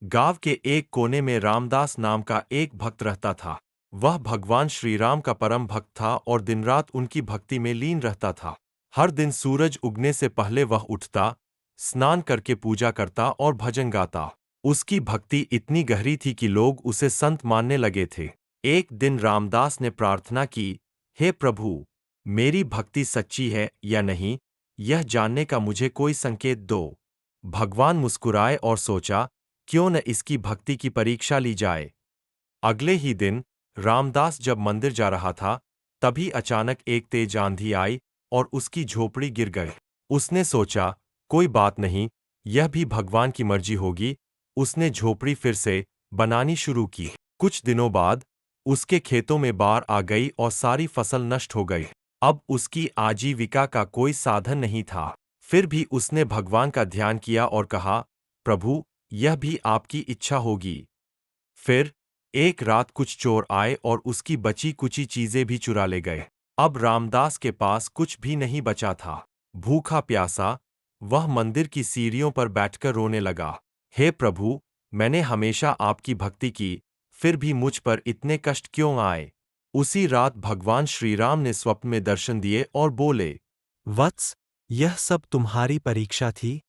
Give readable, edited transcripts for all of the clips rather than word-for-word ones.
गांव के एक कोने में रामदास नाम का एक भक्त रहता था। वह भगवान श्री राम का परम भक्त था और दिन रात उनकी भक्ति में लीन रहता था। हर दिन सूरज उगने से पहले वह उठता, स्नान करके पूजा करता और भजन गाता। उसकी भक्ति इतनी गहरी थी कि लोग उसे संत मानने लगे थे। एक दिन रामदास ने प्रार्थना की, हे प्रभु, मेरी भक्ति सच्ची है या नहीं, यह जानने का मुझे कोई संकेत दो। भगवान मुस्कुराए और सोचा, क्यों न इसकी भक्ति की परीक्षा ली जाए। अगले ही दिन रामदास जब मंदिर जा रहा था, तभी अचानक एक तेज आंधी आई और उसकी झोपड़ी गिर गई। उसने सोचा, कोई बात नहीं, यह भी भगवान की मर्जी होगी। उसने झोपड़ी फिर से बनानी शुरू की। कुछ दिनों बाद उसके खेतों में बाढ़ आ गई और सारी फसल नष्ट हो गई। अब उसकी आजीविका का कोई साधन नहीं था। फिर भी उसने भगवान का ध्यान किया और कहा, प्रभु, यह भी आपकी इच्छा होगी। फिर एक रात कुछ चोर आए और उसकी बची कुची चीजें भी चुरा ले गए। अब रामदास के पास कुछ भी नहीं बचा था। भूखा प्यासा वह मंदिर की सीढ़ियों पर बैठकर रोने लगा, हे प्रभु, मैंने हमेशा आपकी भक्ति की, फिर भी मुझ पर इतने कष्ट क्यों आए। उसी रात भगवान श्री राम ने स्वप्न में दर्शन दिए और बोले, वत्स, यह सब तुम्हारी परीक्षा थी।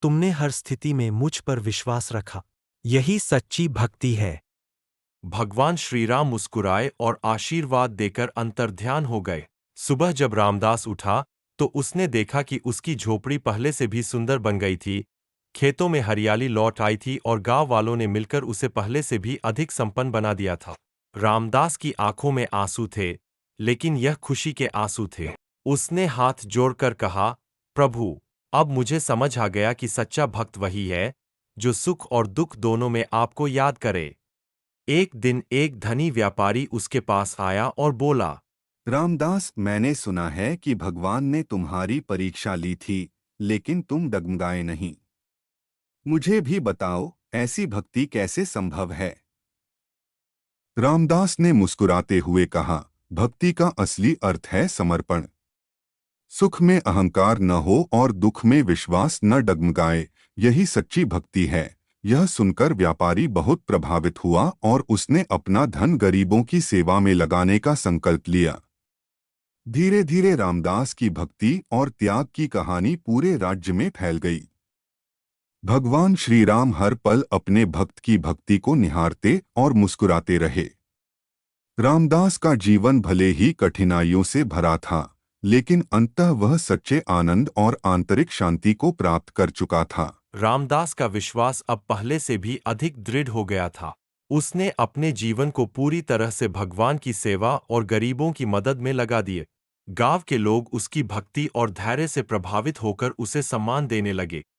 तुमने हर स्थिति में मुझ पर विश्वास रखा। यही सच्ची भक्ति है। भगवान श्री राम मुस्कुराए और आशीर्वाद देकर अंतर्ध्यान हो गए। सुबह जब रामदास उठा तो उसने देखा कि उसकी झोपड़ी पहले से भी सुंदर बन गई थी। खेतों में हरियाली लौट आई थी और गांव वालों ने मिलकर उसे पहले से भी अधिक संपन्न बना दिया था। रामदास की आंखों में आंसू थे, लेकिन यह खुशी के आंसू थे। उसने हाथ जोड़कर कहा, प्रभु, अब मुझे समझ आ गया कि सच्चा भक्त वही है जो सुख और दुख दोनों में आपको याद करे। एक दिन एक धनी व्यापारी उसके पास आया और बोला, रामदास, मैंने सुना है कि भगवान ने तुम्हारी परीक्षा ली थी, लेकिन तुम डगमगाए नहीं। मुझे भी बताओ, ऐसी भक्ति कैसे संभव है? रामदास ने मुस्कुराते हुए कहा, भक्ति का असली अर्थ है समर्पण। सुख में अहंकार न हो और दुख में विश्वास न डगमगाए, यही सच्ची भक्ति है। यह सुनकर व्यापारी बहुत प्रभावित हुआ और उसने अपना धन गरीबों की सेवा में लगाने का संकल्प लिया। धीरे धीरे रामदास की भक्ति और त्याग की कहानी पूरे राज्य में फैल गई। भगवान श्री राम हर पल अपने भक्त की भक्ति को निहारते और मुस्कुराते रहे। रामदास का जीवन भले ही कठिनाइयों से भरा था, लेकिन अंततः वह सच्चे आनंद और आंतरिक शांति को प्राप्त कर चुका था। रामदास का विश्वास अब पहले से भी अधिक दृढ़ हो गया था। उसने अपने जीवन को पूरी तरह से भगवान की सेवा और गरीबों की मदद में लगा दिए। गांव के लोग उसकी भक्ति और धैर्य से प्रभावित होकर उसे सम्मान देने लगे।